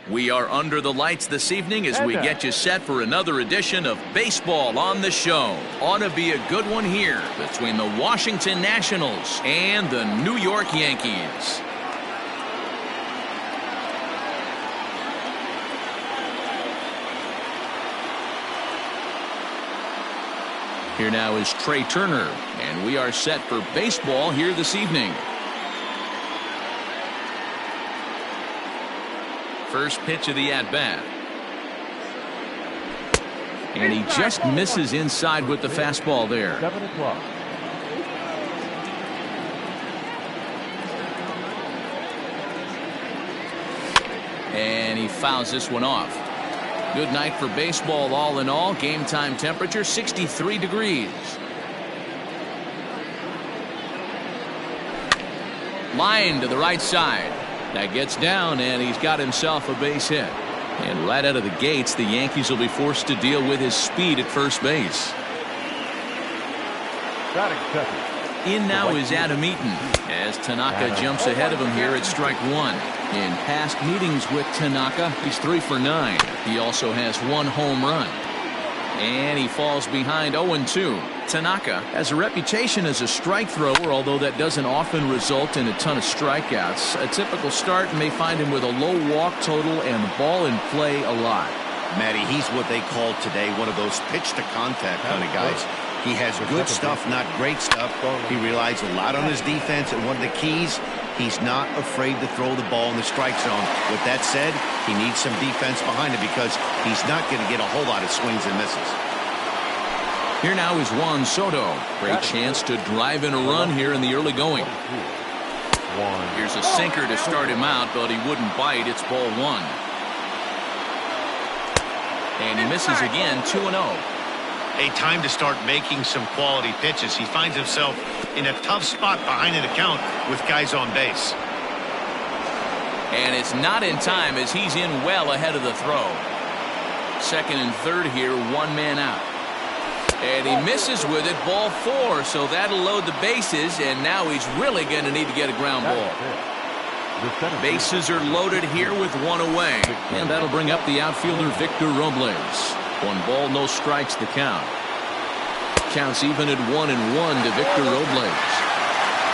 We are under the lights this evening as we get you set for another edition of Baseball on the Show. Ought to be a good one here between the Washington Nationals and the New York Yankees. Here now is Trey Turner, and we are set for baseball here this evening. First pitch of the at-bat. And he just misses inside with the fastball there. 7 o'clock. And he fouls this one off. Good night for baseball all in all. Game time temperature 63 degrees. Line to the right side. That gets down, and he's got himself a base hit. And right out of the gates, the Yankees will be forced to deal with his speed at first base. In now is Adam Eaton as Tanaka jumps ahead of him here at strike one. In past meetings with Tanaka, he's 3 for 9. He also has 1 home run. And he falls behind 0-2. Tanaka has a reputation as a strike thrower, although that doesn't often result in a ton of strikeouts. A typical start may find him with a low walk total and the ball in play a lot. Matty, he's what they call today one of those pitch-to-contact kind of guys. He has good stuff, not great stuff. He relies a lot on his defense, and one of the keys, he's not afraid to throw the ball in the strike zone. With that said, he needs some defense behind him because he's not going to get a whole lot of swings and misses. Here now is Juan Soto. Great chance to drive in a run here in the early going. Here's a sinker to start him out, but he wouldn't bite. It's ball 1. And he misses again, 2-0. A time to start making some quality pitches. He finds himself in a tough spot behind an account with guys on base. And it's not in time as he's in well ahead of the throw. Second and third here, 1 man out. And he misses with it, ball 4, so that'll load the bases, and now he's really going to need to get a ground ball. Bases are loaded here with 1 away, and that'll bring up the outfielder Victor Robles. 1 ball, no strikes the count. Counts even at 1-1 to Victor Robles.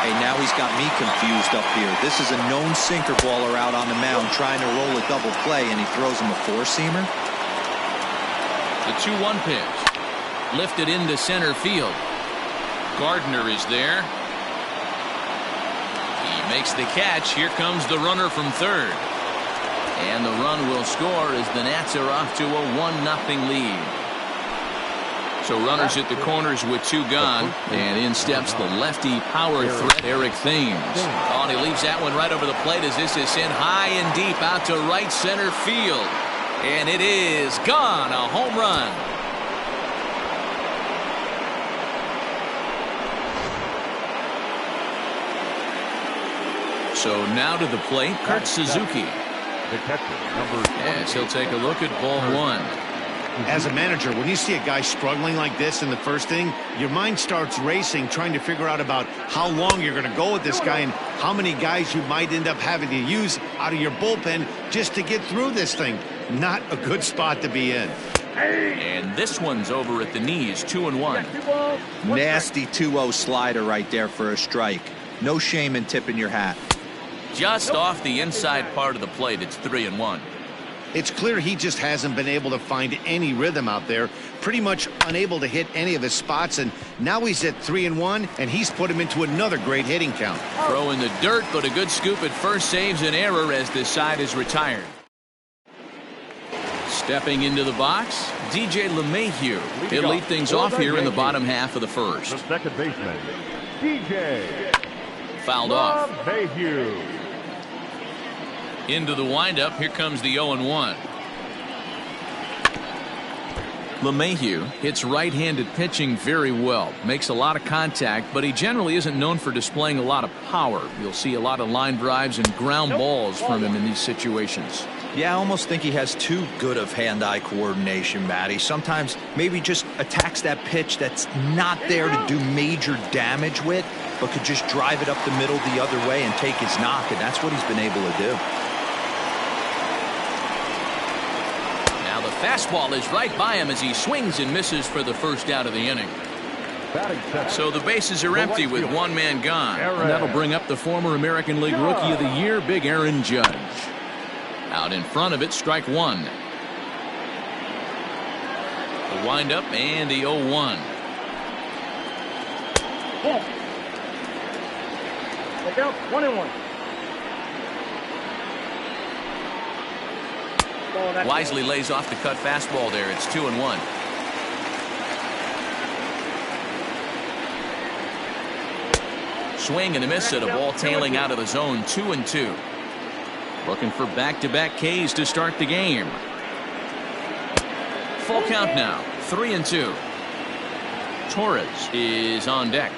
Hey, now he's got me confused up here. This is a known sinker baller out on the mound trying to roll a double play, and he throws him a 4-seamer. The 2-1 pitch. Lifted into center field. Gardner is there. He makes the catch. Here comes the runner from third. And the run will score as the Nats are off to a 1-0 lead. So runners at the corners with 2 gone. And in steps the lefty power threat, Eric Thames. Oh, and he leaves that one right over the plate as this is sent high and deep out to right center field. And it is gone. A home run. So now to the plate, Kurt Suzuki. Yes, he'll take a look at ball 1. As a manager, when you see a guy struggling like this in the first inning, your mind starts racing, trying to figure out about how long you're going to go with this guy and how many guys you might end up having to use out of your bullpen just to get through this thing. Not a good spot to be in. And this one's over at the knees, 2-1. Nasty 2-0 slider right there for a strike. No shame in tipping your hat. Just off the inside part of the plate, it's 3-1. It's clear he just hasn't been able to find any rhythm out there. Pretty much unable to hit any of his spots, and now he's at 3-1, and he's put him into another great hitting count. Throw in the dirt, but a good scoop at first saves an error as this side is retired. Stepping into the box, DJ LeMahieu. He'll lead things off here in the bottom half of the first. The second baseman, DJ Fouled off. LeMahieu. Into the windup. Here comes the 0-1. LeMahieu hits right-handed pitching very well. Makes a lot of contact, but he generally isn't known for displaying a lot of power. You'll see a lot of line drives and ground balls from him in these situations. Yeah, I almost think he has too good of hand-eye coordination, Matty. Sometimes maybe just attacks that pitch that's not there to do major damage with, but could just drive it up the middle the other way and take his knock, and that's what he's been able to do. fastball is right by him as he swings and misses for the first out of the inning. So the bases are empty with one man gone. And that'll bring up the former American League Rookie of the Year, Big Aaron Judge. Out in front of it, strike one. The windup and the 0-1. Look out, 1-1. Wisely lays off the cut fastball there. It's 2-1. Swing and a miss at a ball tailing out of the zone. 2-2. Looking for back-to-back Ks to start the game. Full count now. 3-2. Torres is on deck.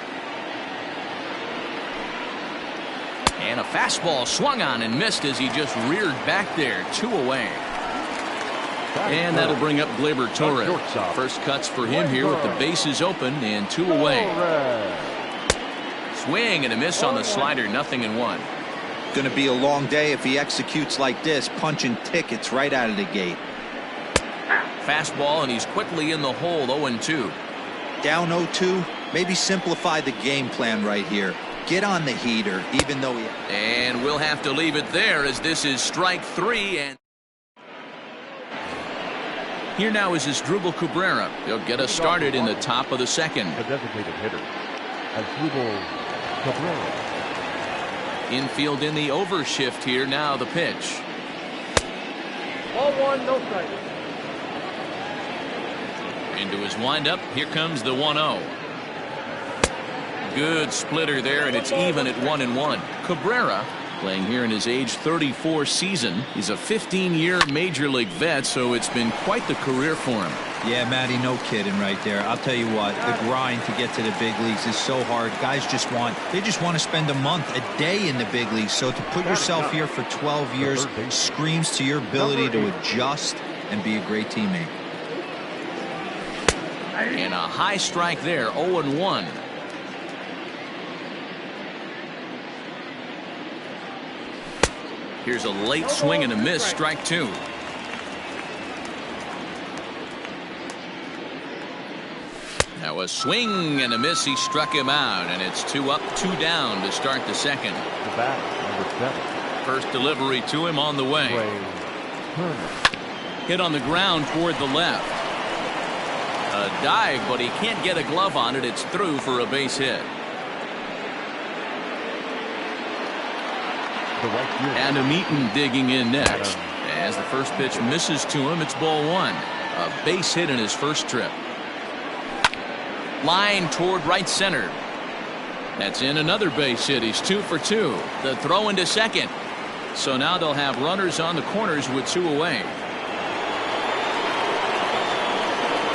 And a fastball swung on and missed as he just reared back there. 2 away. And that'll bring up Gleyber Torres. First cuts for him here with the bases open and 2 away. Swing and a miss on the slider. 0-1. Going to be a long day if he executes like this, punching tickets right out of the gate. Fastball, and he's quickly in the hole. 0-2. Down 0-2. Maybe simplify the game plan right here. Get on the heater, even though he... And we'll have to leave it there as this is strike 3. And here now is Asdrubal Cabrera. He'll get us started in the top of the second. The designated hitter, Asdrubal Cabrera. Infield in the overshift here. Now the pitch. Ball 1, no strike. Into his windup. Here comes the 1-0. Good splitter there, and it's even at 1-1. Cabrera, playing here in his age 34 season. He's a 15-year major league vet, so it's been quite the career for him. Yeah, Matty, no kidding right there. I'll tell you what, the grind to get to the big leagues is so hard. Guys just want to spend a month, a day in the big leagues. So to put yourself here for 12 years screams to your ability to adjust and be a great teammate. And a high strike there. 0-1. Here's a late swing and a miss. Strike 2. Now a swing and a miss. He struck him out, and it's 2 up, 2 down to start the second. The bat, number 7. First delivery to him on the way. Hit on the ground toward the left. A dive, but he can't get a glove on it. It's through for a base hit. Adam Eaton digging in next. As the first pitch misses to him, it's ball 1. A base hit in his first trip. Line toward right center. That's in another base hit. He's 2 for 2. The throw into second. So now they'll have runners on the corners with 2 away.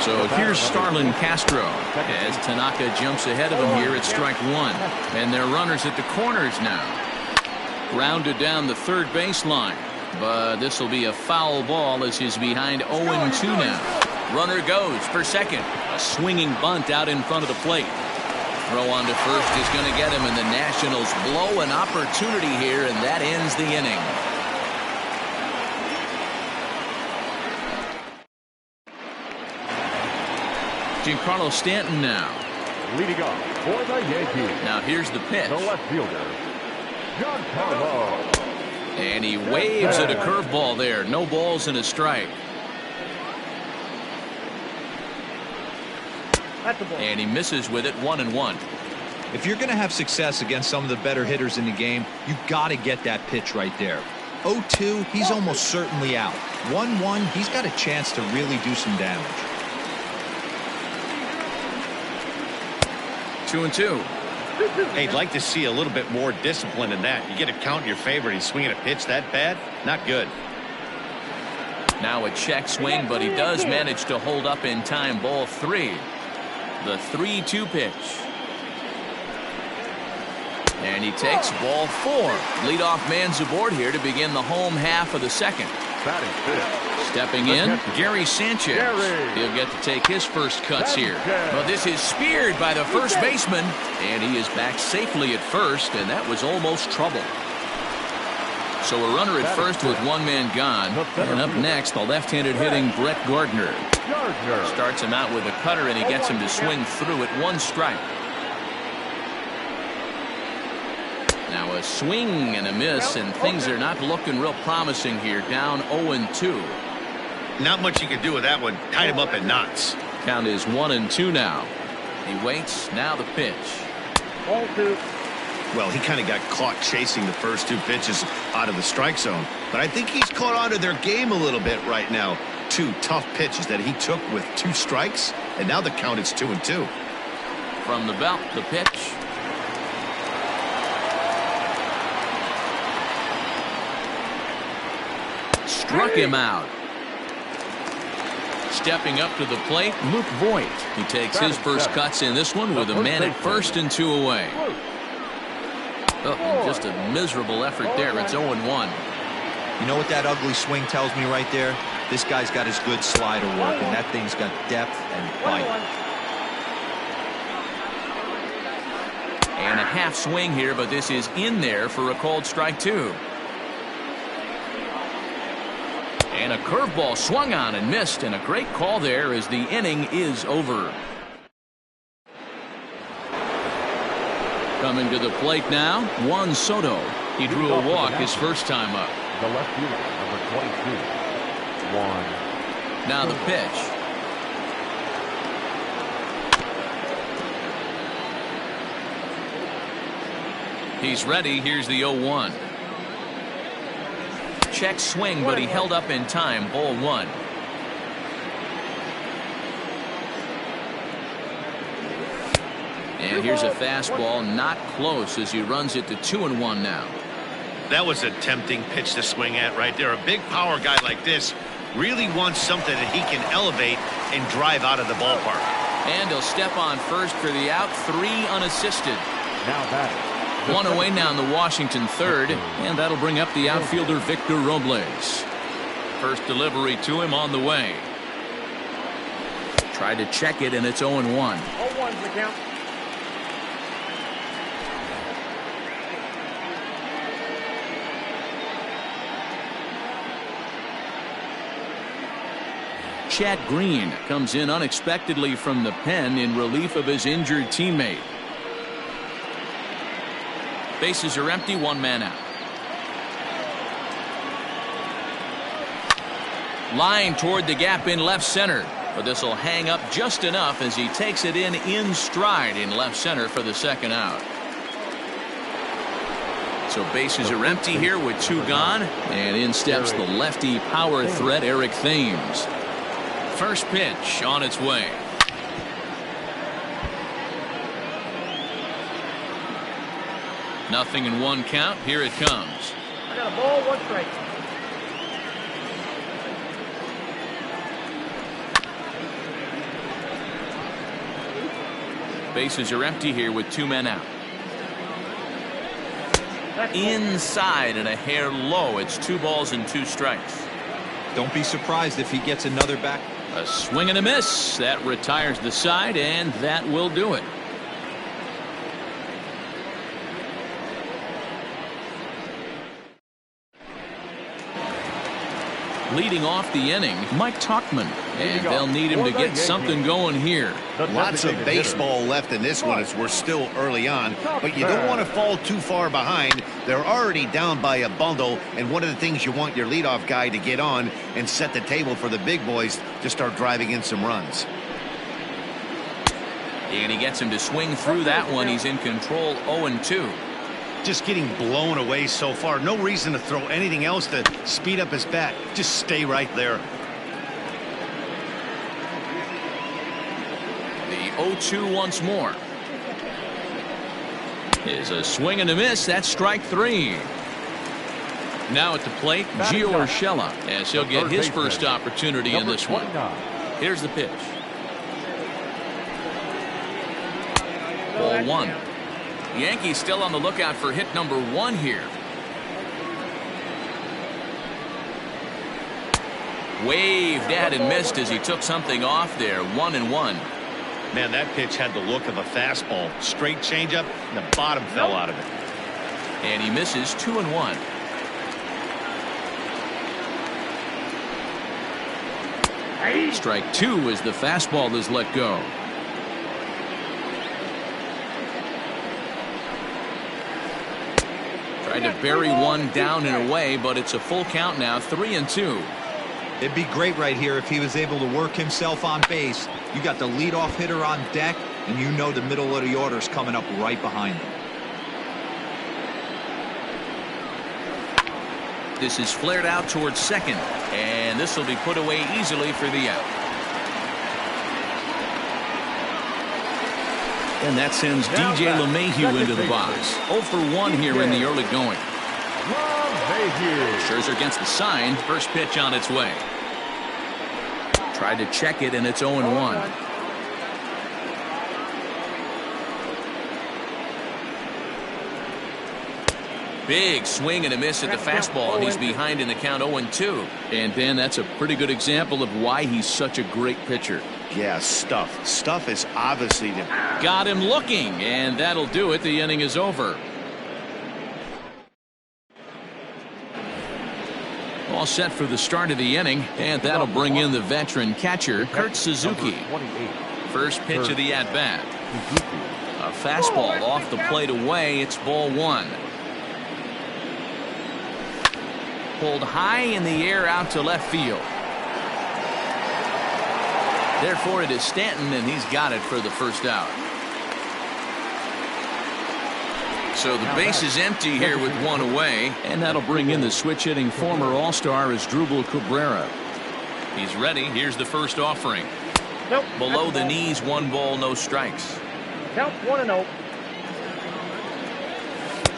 So here's Starlin Castro as Tanaka jumps ahead of him here at strike 1. And they're runners at the corners now. Grounded down the third baseline, but this will be a foul ball as he's behind 0-2 now. Runner goes for second. A swinging bunt out in front of the plate. Throw on to first is going to get him, and the Nationals blow an opportunity here, and that ends the inning. Giancarlo Stanton now. Leading off for the Yankees. Now here's the pitch. The left fielder, Giancarlo. And he waves at a curveball there. No balls and a strike. And he misses with it. 1-1. If you're going to have success against some of the better hitters in the game, you've got to get that pitch right there. 0-2, he's almost certainly out. 1-1, he's got a chance to really do some damage. 2-2. Hey, I'd like to see a little bit more discipline in that. You get a count in your favor and he's swinging a pitch that bad? Not good. Now a check swing, but he does manage to hold up in time. Ball 3. The 3-2 pitch. And he takes ball 4. Leadoff man's aboard here to begin the home half of the second. Stepping in, Gary Sanchez. He'll get to take his first cuts here. Well, this is speared by the first baseman, and he is back safely at first, and that was almost trouble. So a runner at first with one man gone. And up next, the left-handed hitting Brett Gardner. Starts him out with a cutter, and he gets him to swing through it. 1 strike. Now a swing and a miss, and things are not looking real promising here. Down 0-2. Not much you can do with that one. Tied him up in knots. Count is 1-2 now. He waits. Now the pitch. Ball 2. Well, he kind of got caught chasing the first 2 pitches out of the strike zone. But I think he's caught on to their game a little bit right now. 2 tough pitches that he took with 2 strikes, and now the count is 2-2. From the belt, the pitch. Struck him out. Stepping up to the plate, Luke Voigt. He takes his first cuts in this one with a man at first and 2 away. Oh, just a miserable effort there. It's 0-1. You know what that ugly swing tells me right there? This guy's got his good slider work, and that thing's got depth and bite. And a half swing here, but this is in there for a called strike 2. And a curveball swung on and missed, and a great call there as the inning is over. Coming to the plate now, Juan Soto. He drew a walk his first time up. The left fielder, number 22, Juan. Now the pitch. He's ready. Here's the 0-1. Check swing, but he held up in time. Ball 1. And here's a fastball, not close, as he runs it to 2-1 now. That was a tempting pitch to swing at right there. A big power guy like this really wants something that he can elevate and drive out of the ballpark. And he'll step on first for the out. 3 unassisted. Now batting. 1 away now in the Washington third, and that'll bring up the outfielder Victor Robles. First delivery to him on the way. Tried to check it, and it's 0-1. 0-1's the count. Chad Green comes in unexpectedly from the pen in relief of his injured teammate. Bases are empty, 1 man out. Line toward the gap in left center, but this will hang up just enough as he takes it in stride in left center for the second out. So bases are empty here with 2 gone, and in steps the lefty power threat Eric Thames. First pitch on its way. Nothing in 1 count. Here it comes. I got a ball, 1 strike. Bases are empty here with 2 men out. Inside and a hair low. It's 2 balls and 2 strikes. Don't be surprised if he gets another back. A swing and a miss. That retires the side, and that will do it. Leading off the inning, Mike Tauchman, and they'll need him to get something going here. Lots of baseball left in this one as we're still early on, but you don't want to fall too far behind. They're already down by a bundle, and one of the things you want your leadoff guy to get on and set the table for the big boys to start driving in some runs. And he gets him to swing through that one. He's in control, 0-2. Just getting blown away so far. No reason to throw anything else to speed up his bat. Just stay right there. The 0-2 once more. Is a swing and a miss. That's strike 3. Now at the plate, Gio Urshela, as he'll get his first opportunity in this one. Here's the pitch. Ball 1. Yankees still on the lookout for hit number 1 here. Waved at and missed as he took something off there. 1-1. Man, that pitch had the look of a fastball. Straight changeup, and the bottom fell out of it. And he misses 2-1. Strike two as the fastball is let go. Tried to bury one down and away, but it's a full count now, 3-2. It'd be great right here if he was able to work himself on base. You got the leadoff hitter on deck, and you know the middle of the order is coming up right behind him. This is flared out towards second, and this will be put away easily for the out. And that sends DJ LeMahieu into the box. 0 for 1 here in the early going. Scherzer gets the sign. First pitch on its way. Tried to check it, and it's 0-1. Big swing and a miss at the fastball, and he's behind in the count 0-2. And Ben, that's a pretty good example of why he's such a great pitcher. Yeah, stuff. Stuff is obviously got him looking, and that'll do it. The inning is over. All set for the start of the inning, and that'll bring in the veteran catcher, Kurt Suzuki. First pitch of the at-bat. A fastball off the plate away. It's ball one. Pulled high in the air out to left field. Therefore, it is Stanton, and he's got it for the first out. So the base is empty here with one away, and that'll bring in the switch-hitting former All-Star Asdrubal Cabrera. He's ready. Here's the first offering. Nope. Below the knees, 1 ball, no strikes. Count 1-0.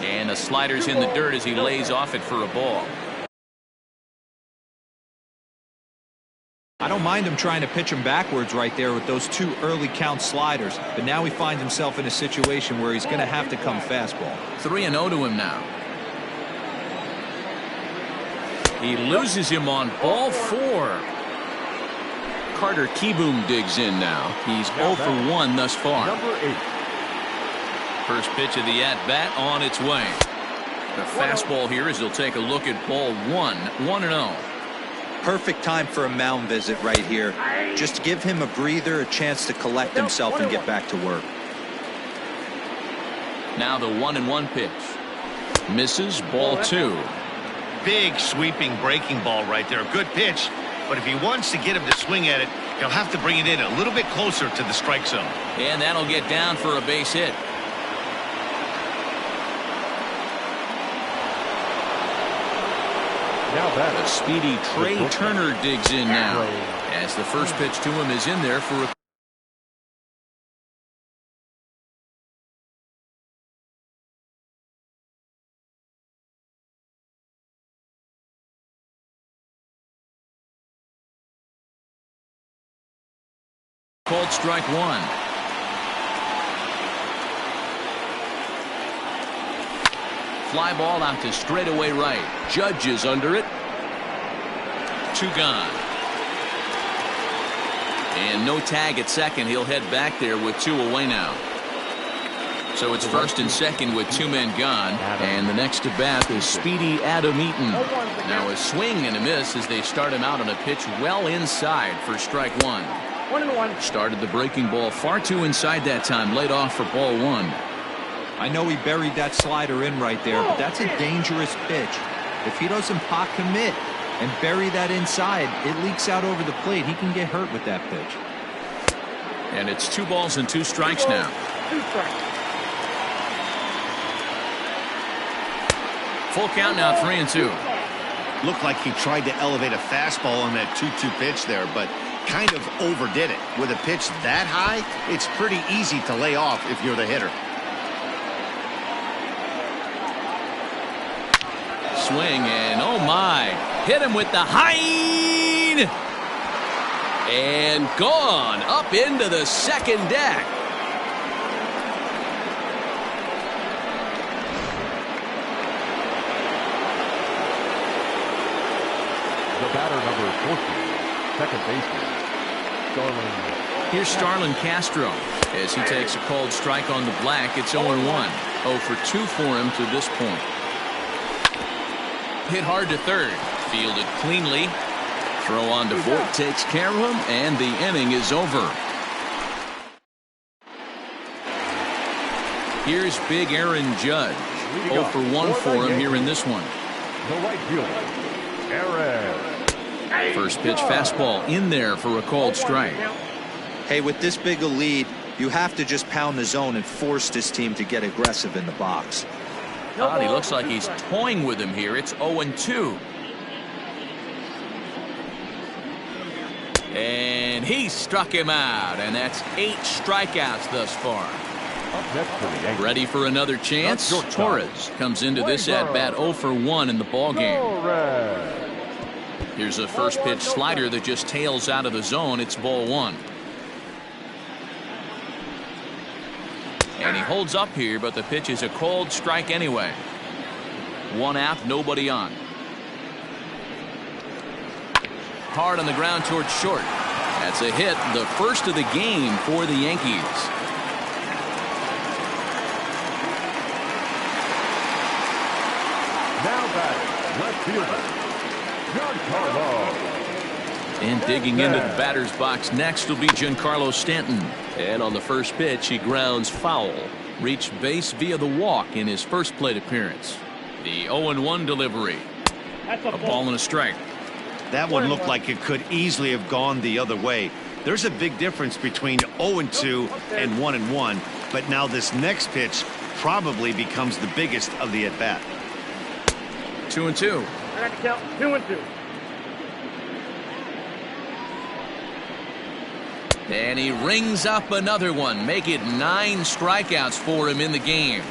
And the slider's in the dirt as he lays off it for a ball. I don't mind him trying to pitch him backwards right there with those 2 early count sliders, but now he finds himself in a situation where he's going to have to come fastball. 3-0 to him now. He loses him on ball 4. Carter Kieboom digs in now. He's 0 for 1 thus far. Number 8. First pitch of the at-bat on its way. The fastball here as he'll take a look at ball 1. 1-0. Perfect time for a mound visit right here. Just give him a breather, a chance to collect himself and get back to work. Now the 1-1 pitch. Misses, ball 2. big sweeping breaking ball right there. Good pitch, but if he wants to get him to swing at it, he'll have to bring it in a little bit closer to the strike zone. And that'll get down for a base hit. A speedy Trey Turner digs in now as the first pitch to him is in there for a called strike one. Fly ball out to straightaway right. Judge is under it. 2 gone. And no tag at second. He'll head back there with 2 away now. So it's first and second with 2 men gone. And the next at bat is speedy Adam Eaton. Now a swing and a miss as they start him out on a pitch well inside for strike one. 1-1. Started the breaking ball far too inside that time. Laid off for ball one. I know he buried that slider in right there, but that's a dangerous pitch. If he doesn't pot commit and bury that inside, it leaks out over the plate. He can get hurt with that pitch. And it's 2 balls and 2 strikes now. 2 strikes. Full count now, 3-2. Looked like he tried to elevate a fastball on that 2-2 pitch there, but kind of overdid it. With a pitch that high, it's pretty easy to lay off if you're the hitter. Swing and oh my, hit him with the hind and gone up into the second deck. The batter, number 14, second baseman, Starlin. Here's Starlin Castro as he takes a called strike on the black. It's 0-1. 0 for 2 for him to this point. Hit hard to third. Fielded cleanly. Throw on to Vogt takes care of him, and the inning is over. Here's big Aaron Judge. 0 for 1 for him here in this one. The right fielder, Aaron. First pitch fastball in there for a called strike. Hey, with this big a lead, you have to just pound the zone and force this team to get aggressive in the box. God, he looks like he's toying with him here. It's 0-2. And he struck him out, and that's 8 strikeouts thus far. Up next for the Yankees. Ready for another chance? Torres comes into this at-bat 0 for 1 in the ballgame. Here's a first pitch slider that just tails out of the zone. It's ball 1. And he holds up here, but the pitch is a called strike anyway. 1 out, nobody on. Hard on the ground towards short. That's a hit, the first of the game for the Yankees. Now batting, left fielder, Giancarlo. And digging into the batter's box next will be Giancarlo Stanton. And on the first pitch, he grounds foul. Reached base via the walk in his first plate appearance. The 0-1 delivery. A ball and a strike. That one looked like it could easily have gone the other way. There's a big difference between 0-2 and 1-1, but now this next pitch probably becomes the biggest of the at-bat. 2-2. I got to count 2-2. And he rings up another one. Make it 9 strikeouts for him in the game.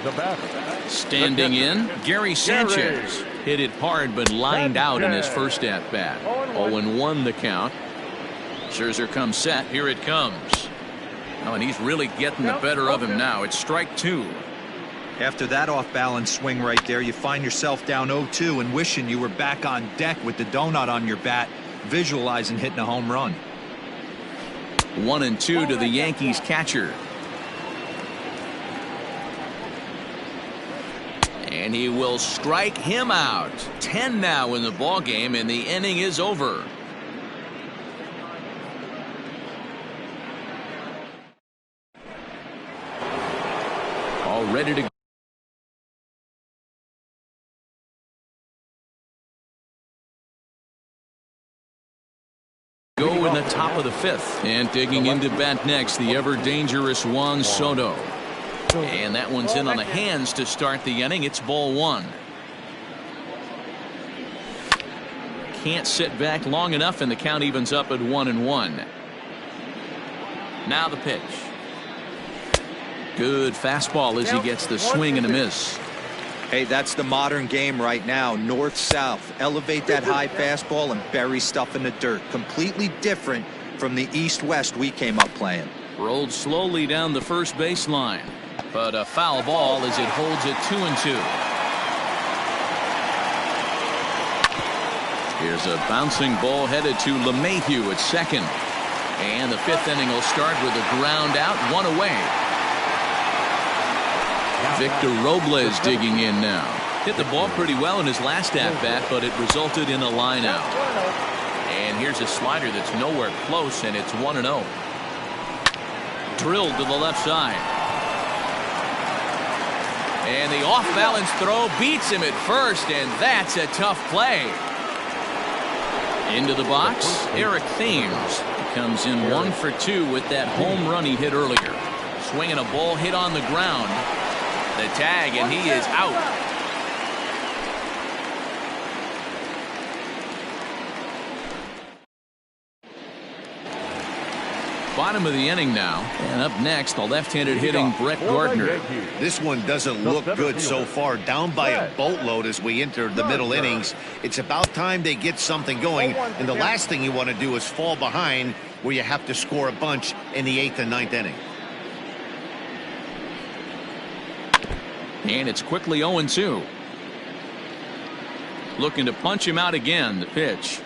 The batter. Standing in, Gary Sanchez. Hit it hard but lined out in his first at-bat. 0-1 the count. Scherzer comes set. Here it comes. Oh, and he's really getting the better of him now. It's strike 2. After that off-balance swing right there, you find yourself down 0-2 and wishing you were back on deck with the donut on your bat, visualizing hitting a home run. 1-2 to the Yankees catcher. And he will strike him out. 10 now in the ball game, and the inning is over. All ready to go in the top of the 5th. And digging into bat next, the ever-dangerous Juan Soto. And that one's in on the hands to start the inning. It's ball 1. Can't sit back long enough, and the count evens up at 1-1. Now the pitch. Good fastball as he gets the swing and a miss. Hey, that's the modern game right now. North-south. Elevate that high fastball and bury stuff in the dirt. Completely different from the east-west we came up playing. Rolled slowly down the first baseline. But a foul ball as it holds it 2-2. Here's a bouncing ball headed to LeMahieu at second. And the 5th inning will start with a ground out, 1 away. Victor Robles digging in now. Hit the ball pretty well in his last at-bat, but it resulted in a line out. And here's a slider that's nowhere close, and it's 1-0. Drilled to the left side. And the off-balance throw beats him at first, and that's a tough play. Into the box, Eric Thames comes in 1 for 2 with that home run he hit earlier. Swinging a ball hit on the ground. The tag, and he is out. Bottom of the inning now, and up next, the left-handed hitting Brett Gardner. This one doesn't look good so far. Down by a boatload as we enter the middle innings. It's about time they get something going, and the last thing you want to do is fall behind where you have to score a bunch in the 8th and 9th inning. And it's quickly 0-2. Looking to punch him out again. The pitch.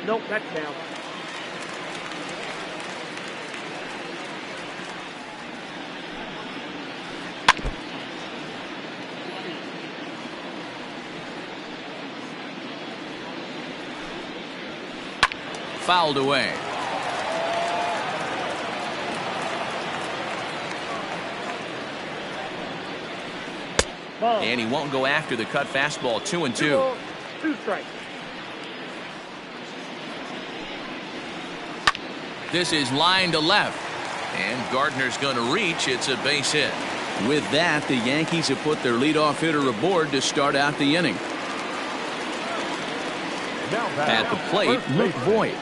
Nope, that's down. fouled away. Ball. And he won't go after the cut fastball. 2-2. 2 balls, 2 strikes. This is line to left. And Gardner's going to reach. It's a base hit. With that, the Yankees have put their leadoff hitter aboard to start out the inning. At the plate, Luke Voigt.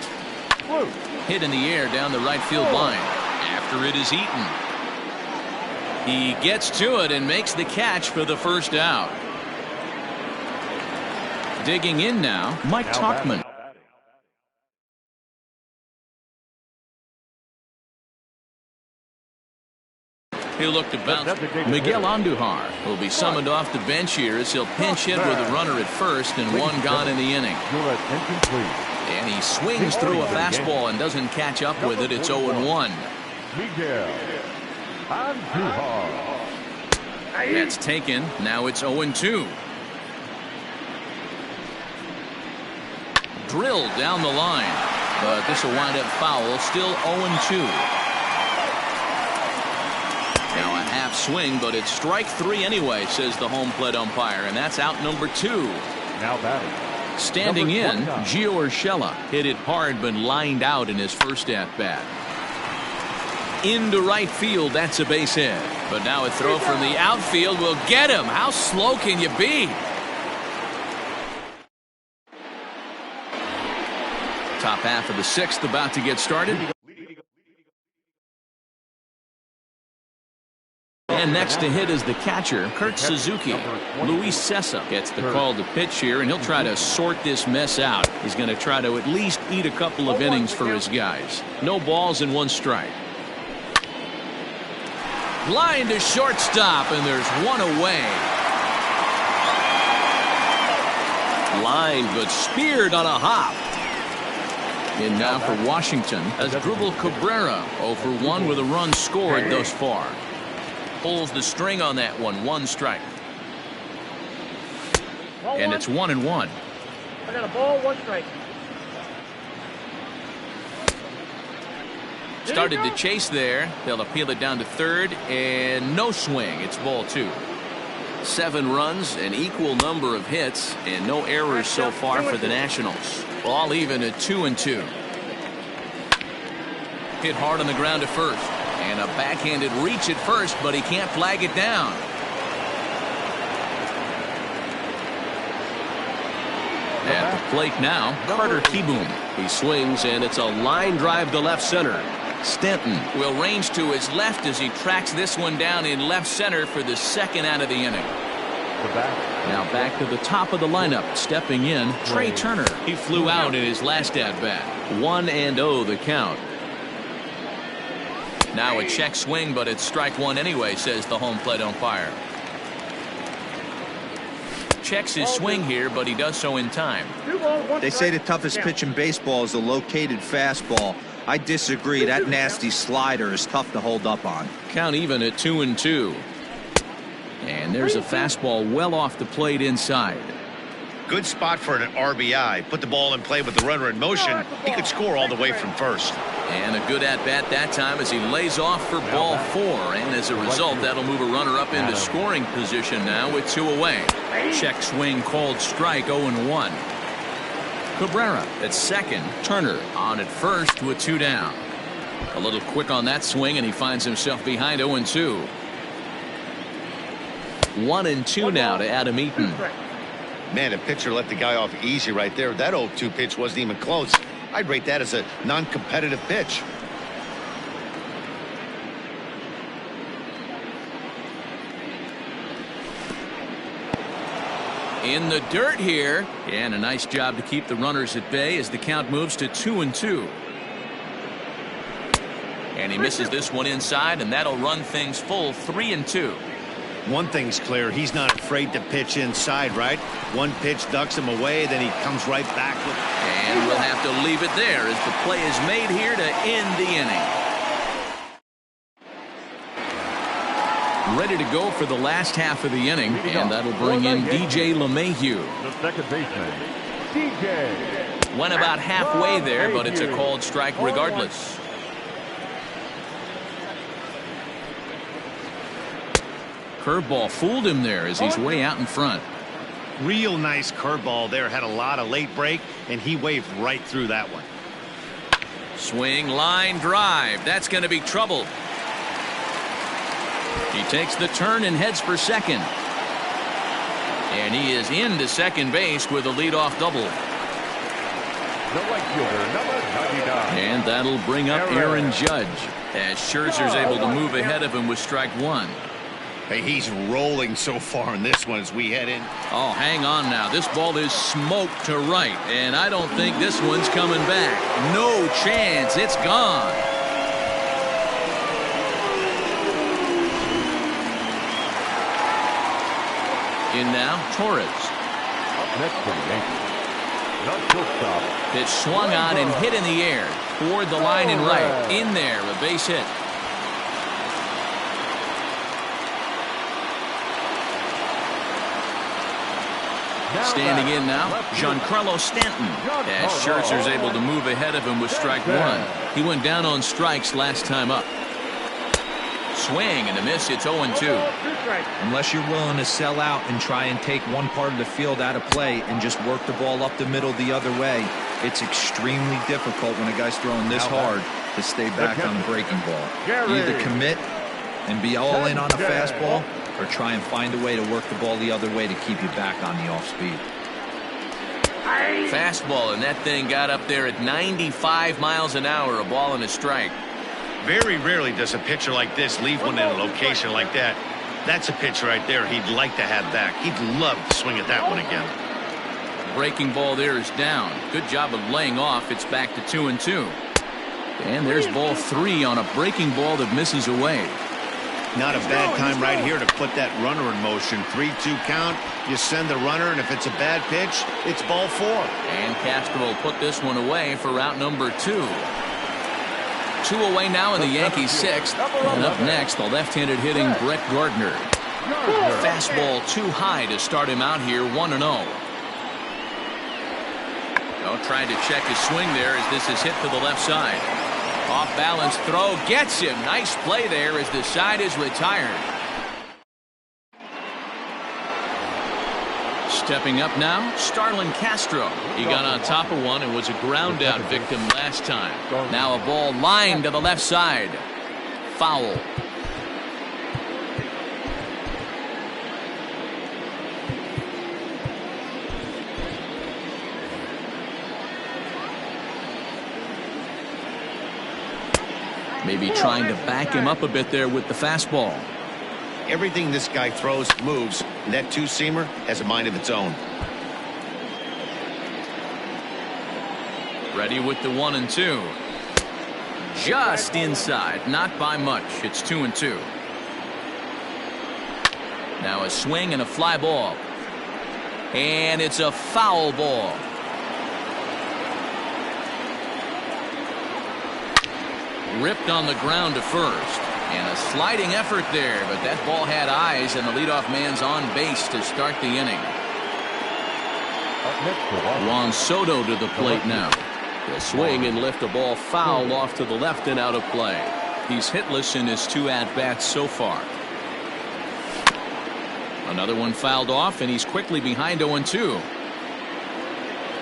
Hit in the air down the right field line. After it is Eaton. He gets to it and makes the catch for the first out. Digging in now, Mike Tauchman. He'll look to bounce. Miguel Andujar will be summoned off the bench here as he'll pinch hit with a runner at first and one gone in the inning. And he swings through a fastball and doesn't catch up with it. It's 0-1. Miguel Andujar. That's taken. Now it's 0-2. Drilled down the line. But this will wind up foul. Still 0-2. Now a half swing, but it's strike 3 anyway, says the home plate umpire. And that's out number 2. Now batting. Standing in, Gio Urshela hit it hard but lined out in his first at-bat. Into right field, that's a base hit. But now a throw from the outfield will get him. How slow can you be? Top half of the 6th about to get started. And next to hit is the catcher, Kurt Suzuki. Luis Cessa gets the call to pitch here, and he'll try to sort this mess out. He's going to try to at least eat a couple of innings for his guys. No balls and 1 strike. Line to shortstop, and there's 1 away. Line, but speared on a hop. And now for Washington, Asdrubal Cabrera, 0 for 1 with a run scored thus far. Pulls the string on that one. 1 strike. And it's 1-1. I got a ball, 1 strike. Started to chase there. They'll appeal it down to third, and no swing. It's ball 2. 7 runs, an equal number of hits, and no errors so far for the Nationals. All even at 2-2. Hit hard on the ground to first. And a backhanded reach at first, but he can't flag it down. At the plate now, Carter Kieboom. He swings, and it's a line drive to left center. Stanton will range to his left as he tracks this one down in left center for the 2nd out of the inning. Now back to the top of the lineup. Stepping in, Trey Turner. He flew out in his last at-bat. 1-0 the count. Now a check swing, but it's strike 1 anyway, says the home plate umpire. Checks his swing here, but he does so in time. They say the toughest pitch in baseball is the located fastball. I disagree. That nasty slider is tough to hold up on. Count even at 2-2. And there's a fastball well off the plate inside. Good spot for an RBI. Put the ball in play with the runner in motion. He could score all the way from first. And a good at-bat that time as he lays off for ball 4. And as a result, that'll move a runner up into scoring position now with 2 away. Check swing called strike. 0-1. Cabrera at second. Turner on at first with 2 down. A little quick on that swing, and he finds himself behind 0-2. 1-2 now to Adam Eaton. Man, the pitcher let the guy off easy right there. That 0-2 pitch wasn't even close. I'd rate that as a non-competitive pitch. In the dirt here, and a nice job to keep the runners at bay as the count moves to 2-2. And he misses this one inside, and that'll run things full 3-2. One thing's clear, he's not afraid to pitch inside, right? One pitch ducks him away, then he comes right back with. And we'll have to leave it there as the play is made here to end the inning. Ready to go for the last half of the inning, and that'll bring in DJ LeMahieu. The second baseman, DJ Went about halfway there, but it's a called strike regardless. Curveball fooled him there as he's way out in front. Real nice curveball there. Had a lot of late break, and he waved right through that one. Swing, line, drive. That's going to be trouble. He takes the turn and heads for second. And he is into second base with a leadoff double. The right fielder, number 99. And that'll bring up Aaron Judge as Scherzer's able to move ahead of him with strike one. Hey, he's rolling so far in this one as we head in. Oh, hang on now. This ball is smoked to right, and I don't think this one's coming back. No chance. It's gone. In now, Torres. Up next for the Yankees. Not shortstop. Pitch swung on and hit in the air. Toward the line and right. In there, a base hit. Standing in now, Giancarlo Stanton, as Scherzer's able to move ahead of him with strike one. He went down on strikes last time up. Swing and a miss. It's 0-2. Unless you're willing to sell out and try and take one part of the field out of play and just work the ball up the middle the other way, it's extremely difficult when a guy's throwing this hard to stay back on the breaking ball. You either commit and be all in on a fastball, or try and find a way to work the ball the other way to keep you back on the off speed. Fastball, and that thing got up there at 95 miles an hour, a ball and a strike. Very rarely does a pitcher like this leave one in a location like that. That's a pitch right there he'd like to have back. He'd love to swing at that one again. Breaking ball there is down. Good job of laying off. It's back to 2-2. And there's ball three on a breaking ball that misses away. Not a bad time right here to put that runner in motion. 3-2 count. You send the runner, and if it's a bad pitch, it's ball four. And Castro will put this one away for out number two. Two away now in the Yankees' sixth. And up next, the left-handed hitting Brett Gardner. Fastball too high to start him out here, 1-0. Trying to check his swing there as this is hit to the left side. Off balance throw gets him. Nice play there as the side is retired. Stepping up now, Starlin Castro. He got on top of one and was a ground out victim last time. Now a ball lined to the left side. Foul. Maybe trying to back him up a bit there with the fastball. Everything this guy throws moves, and that two-seamer has a mind of its own. Ready with the 1-2. Just inside, not by much. It's 2-2. Now a swing and a fly ball. And it's a foul ball. Ripped on the ground to first. And a sliding effort there, but that ball had eyes, and the leadoff man's on base to start the inning. Juan Soto to the plate now. He'll swing and lift a ball foul off to the left and out of play. He's hitless in his two at-bats so far. Another one fouled off, and he's quickly behind 0-2.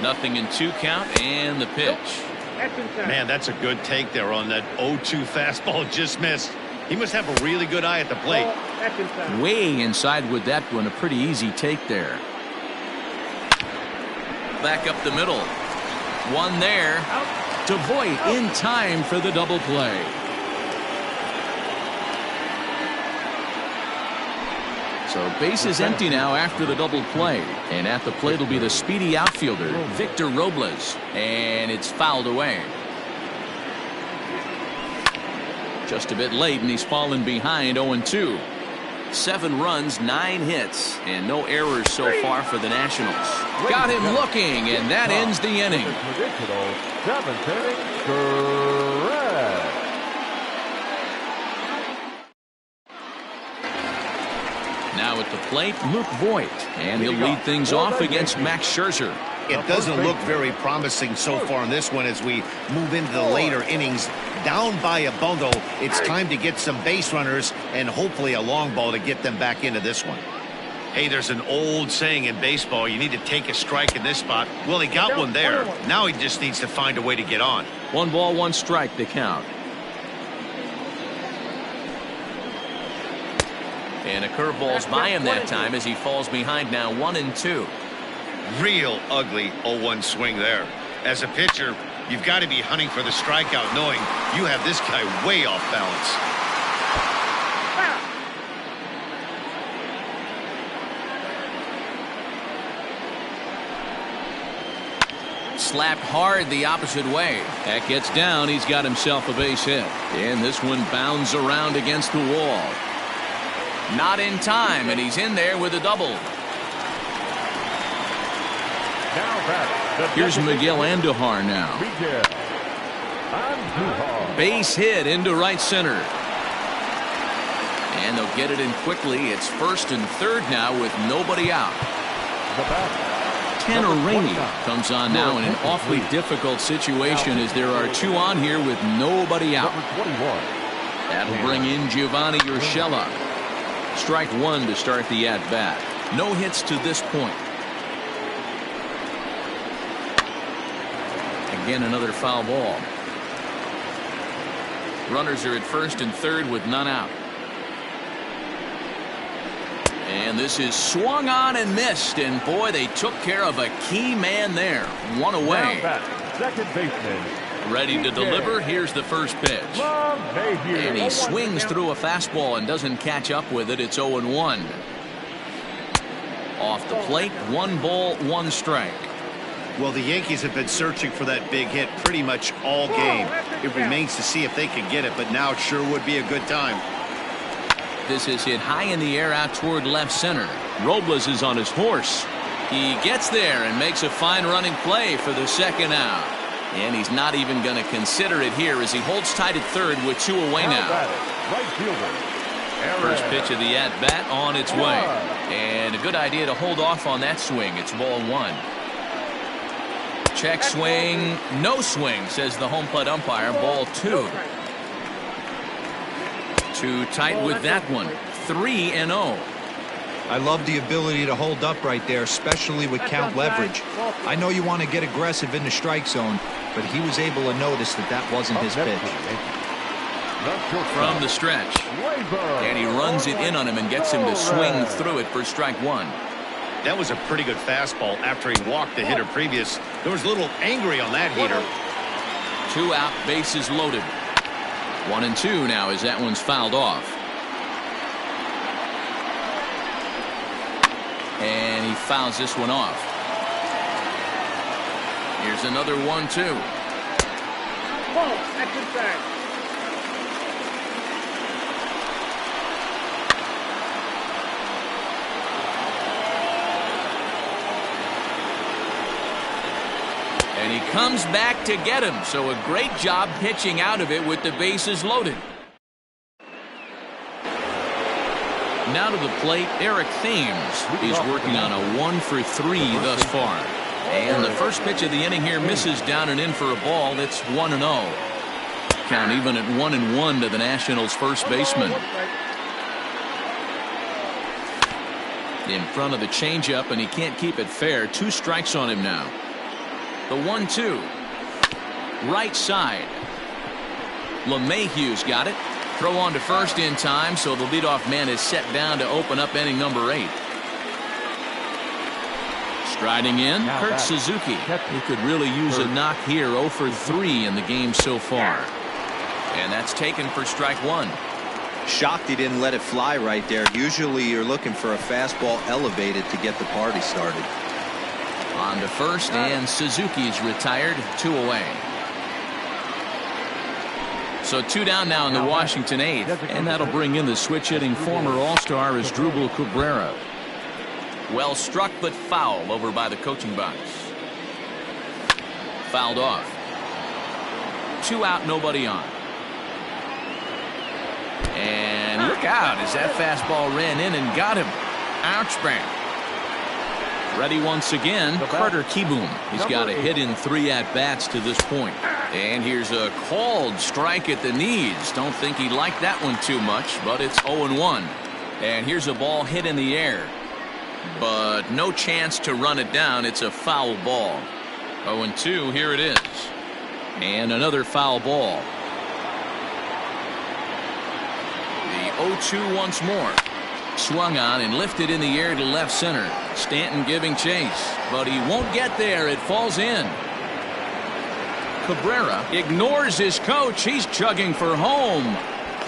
0-2 count, and the pitch. Man, that's a good take there on that 0-2 fastball just missed. He must have a really good eye at the plate. Way inside with that one. A pretty easy take there. Back up the middle. One there. To Voit in time for the double play. So base is empty now after the double play. And at the plate will be the speedy outfielder, Victor Robles. And it's fouled away. Just a bit late, and he's fallen behind 0-2. 7 runs, 9 hits, and no errors so far for the Nationals. Got him looking, and that ends the inning. Now at the plate, Luke Voit, and he'll lead things off against Max Scherzer. It doesn't look very promising so far in this one as we move into the later innings. Down by a bundle, it's time to get some base runners and hopefully a long ball to get them back into this one. Hey, there's an old saying in baseball, you need to take a strike in this spot. Well, he got one there. Now he just needs to find a way to get on. 1 ball, 1 strike, the count. And a curveball's by him that time as he falls behind now 1-2. Real ugly 0-1 swing there. As a pitcher, you've got to be hunting for the strikeout knowing you have this guy way off balance. Slapped hard the opposite way. That gets down. He's got himself a base hit. And this one bounds around against the wall. Not in time, and he's in there with a double. Here's Miguel Andujar now. Base hit into right center. And they'll get it in quickly. It's 1st and 3rd now with nobody out. Tanner Rainey comes on now in an awfully difficult situation as there are 2 on here with nobody out. That'll bring in Giovanni Urshela. Strike 1 to start the at-bat. No hits to this point. Again, another foul ball. Runners are at 1st and 3rd with none out. And this is swung on and missed. And boy, they took care of a key man there. 1 away. Second baseman. Ready to deliver. Here's the first pitch. And he swings through a fastball and doesn't catch up with it. It's 0-1. Off the plate, 1 ball, 1 strike. Well, the Yankees have been searching for that big hit pretty much all game. It remains to see if they can get it, but now it sure would be a good time. This is hit high in the air out toward left center. Robles is on his horse. He gets there and makes a fine running play for the 2nd out. And he's not even going to consider it here as he holds tight at 3rd with 2 away now. First pitch of the at-bat on its way. And a good idea to hold off on that swing. It's ball 1. Check swing. No swing, says the home plate umpire. Ball 2. Too tight with that one. 3-0. I love the ability to hold up right there, especially with count leverage. I know you want to get aggressive in the strike zone, but he was able to notice that that wasn't his pitch. From the stretch. And he runs it in on him and gets him to swing through it for strike 1. That was a pretty good fastball after he walked the hitter previous. There was a little angry on that hitter. 2 out, bases loaded. 1-2 now as that one's fouled off. And he fouls this one off. Here's another 1-2. And he comes back to get him. So a great job pitching out of it with the bases loaded. Now to the plate, Eric Thames. He's working on a 1-for-3 thus far. And the first pitch of the inning here misses down and in for a ball. That's 1-0. Count even at 1-1 to the Nationals' first baseman. In front of the changeup, and he can't keep it fair. 2 strikes on him now. The 1-2. Right side. LeMahieu's got it. Throw on to first in time, so the leadoff man is set down to open up inning number 8. Striding in, Kurt Suzuki. He could really use a knock here. 0-for-3 in the game so far. And that's taken for strike 1. Shocked he didn't let it fly right there. Usually you're looking for a fastball elevated to get the party started. On to first, and Suzuki's retired. 2 away. So 2 down now in the Washington 8th, and that'll bring in the switch-hitting former All-Star Asdrubal Cabrera. Well struck, but foul over by the coaching box. Fouled off. 2 out, nobody on. And look out as that fastball ran in and got him. Ouch, bang. Ready once again, Carter Kieboom. He's got a hit in 3 at-bats to this point. And here's a called strike at the knees. Don't think he liked that one too much, but it's 0-1. And here's a ball hit in the air, but no chance to run it down. It's a foul ball. 0-2, here it is. And another foul ball. The 0-2 once more. Swung on and lifted in the air to left center. Stanton giving chase, but he won't get there. It falls in. Cabrera ignores his coach. He's chugging for home.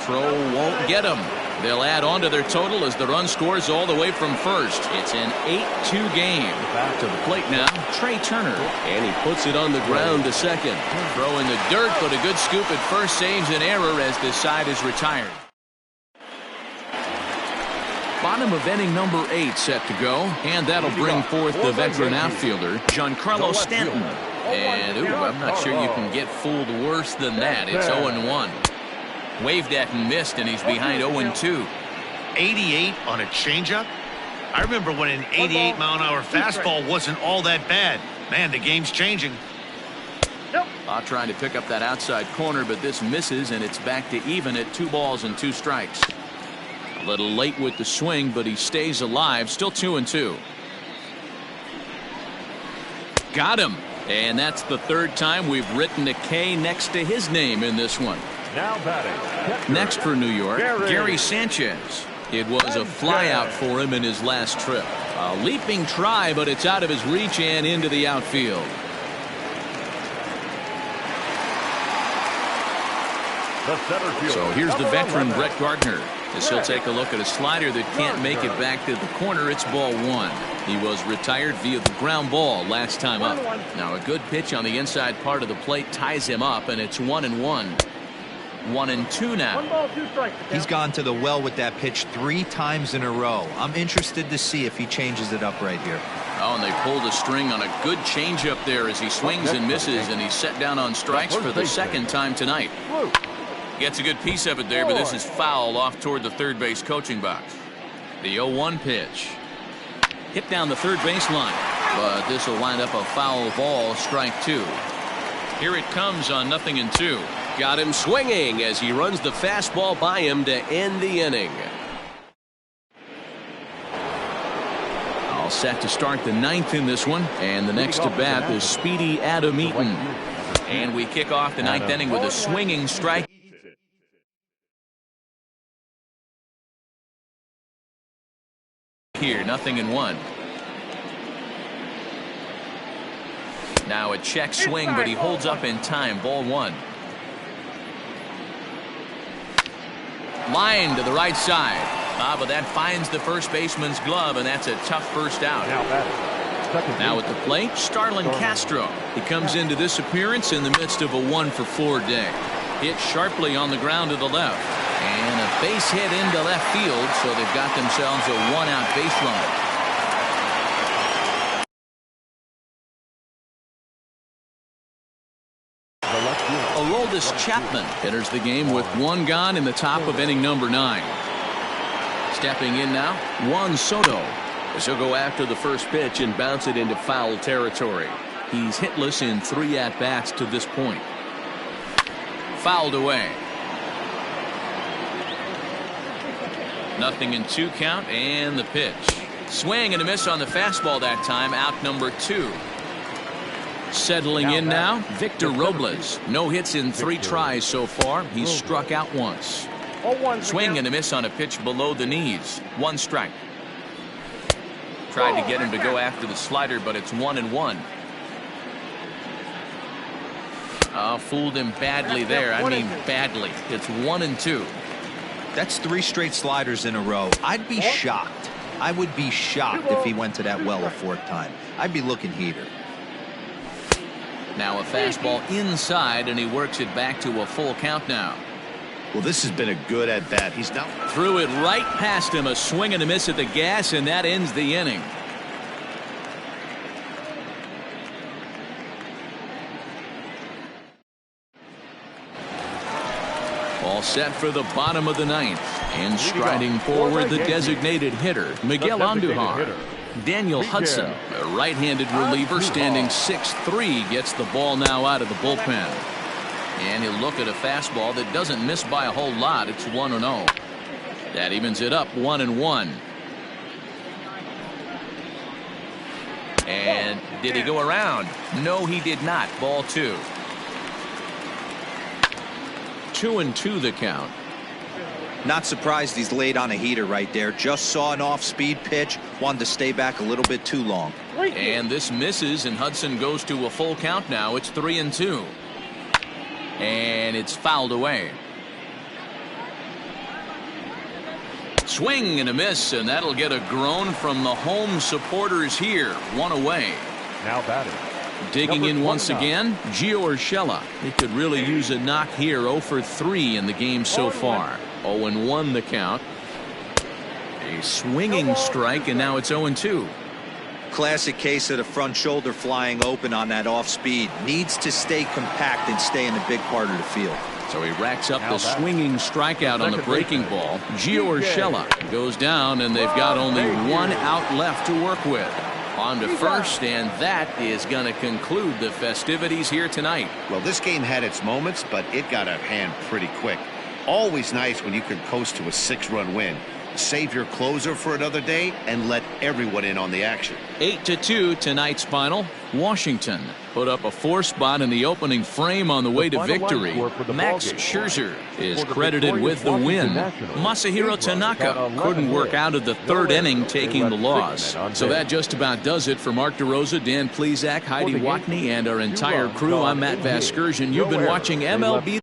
Throw won't get him. They'll add on to their total as the run scores all the way from first. It's an 8-2 game. Back to the plate now, Trey Turner. And he puts it on the ground to second. Throw in the dirt, but a good scoop at first saves an error as this side is retired. Bottom of inning number 8 set to go, and that'll bring forth the veteran outfielder, Giancarlo Stanton. And, I'm not sure you can get fooled worse than that. It's 0-1. Waved at and missed, and he's behind 0-2. 88 on a changeup? I remember when an 88-mile-an-hour fastball wasn't all that bad. Man, the game's changing. Trying to pick up that outside corner, but this misses, and it's back to even at 2 balls and 2 strikes. A little late with the swing, but he stays alive. Still 2-2. Got him. And that's the 3rd time we've written a K next to his name in this one. Now batting. Next for New York, Gary Sanchez. It was a flyout for him in his last trip. A leaping try, but it's out of his reach and into the outfield. So here's the veteran Brett Gardner. As he'll take a look at a slider that can't make it back to the corner. It's ball 1. He was retired via the ground ball last time up. Now a good pitch on the inside part of the plate ties him up, and it's 1-1. 1-2 now. 1 ball, 2 strikes. He's gone to the well with that pitch 3 times in a row. I'm interested to see if he changes it up right here. Oh, and they pulled a string on a good changeup there as he swings and misses, and he's set down on strikes for the 2nd time tonight. Gets a good piece of it there, but this is foul off toward the third base coaching box. The 0-1 pitch. Hit down the third baseline, but this will wind up a foul ball, strike 2. Here it comes on 0-2. Got him swinging as he runs the fastball by him to end the inning. All set to start the 9th in this one, and the next to bat is speedy Adam Eaton. And we kick off the 9th inning with a swinging strike. Here, 0-1. Now a check swing, but he holds up in time. Ball 1. Line to the right side. But that finds the first baseman's glove, and that's a tough first out. Now at the plate, Starlin Castro. He comes into this appearance in the midst of a 1-for-4 day. Hit sharply on the ground to the left. And a base hit into left field, so they've got themselves a 1-out base runner. Aroldis Chapman enters the game with 1 gone in the top of inning number 9. Stepping in now, Juan Soto, as he'll go after the first pitch and bounce it into foul territory. He's hitless in 3 at-bats to this point. Fouled away. 0-2 count, and the pitch. Swing and a miss on the fastball that time. Out number 2. Settling in now, Victor Robles. No hits in 3 tries so far. He's struck out once. Swing and a miss on a pitch below the knees. 1 strike. Tried to get him to go after the slider, but it's 1-1. Fooled him badly there. I mean badly. It's 1-2. That's 3 straight sliders in a row. I'd be shocked. I would be shocked if he went to that well a 4th time. I'd be looking heater. Now a fastball inside, and he works it back to a full count now. Well, this has been a good at-bat. He's now threw it right past him. A swing and a miss at the gas, and that ends the inning. All set for the bottom of the 9th, and striding forward the designated hitter, Miguel Andujar. Daniel Hudson, a right-handed reliever standing 6'3", gets the ball now out of the bullpen. And he'll look at a fastball that doesn't miss by a whole lot. It's 1-0. That evens it up 1-1. And did he go around? No, he did not. Ball 2. 2-2 the count. Not surprised he's laid on a heater right there. Just saw an off-speed pitch. Wanted to stay back a little bit too long. And this misses, and Hudson goes to a full count now. It's 3-2. And it's fouled away. Swing and a miss, and that'll get a groan from the home supporters here. 1 away. Now batting. Digging in once again, Gio Urshela. He could really use a knock here. 0 for 3 in the game so far. 0-1 the count. A swinging strike, and now it's 0-2. Classic case of the front shoulder flying open on that off speed. Needs to stay compact and stay in the big part of the field. So he racks up the swinging strikeout on the breaking ball. Gio Urshela goes down, and they've got only 1 out left to work with. On to first, and that is going to conclude the festivities here tonight. Well, this game had its moments, but it got out of hand pretty quick. Always nice when you can coast to a 6-run win. Save your closer for another day and let everyone in on the action. 8-2 tonight's final. Washington put up a 4 spot in the opening frame on the way to victory. Max Scherzer is credited with the win. Masahiro Tanaka couldn't work out of the 3rd inning, taking the loss. So that just about does it for Mark DeRosa, Dan Plesac, Heidi Watney, and our entire crew. I'm Matt Vasgersian. You've been watching MLB.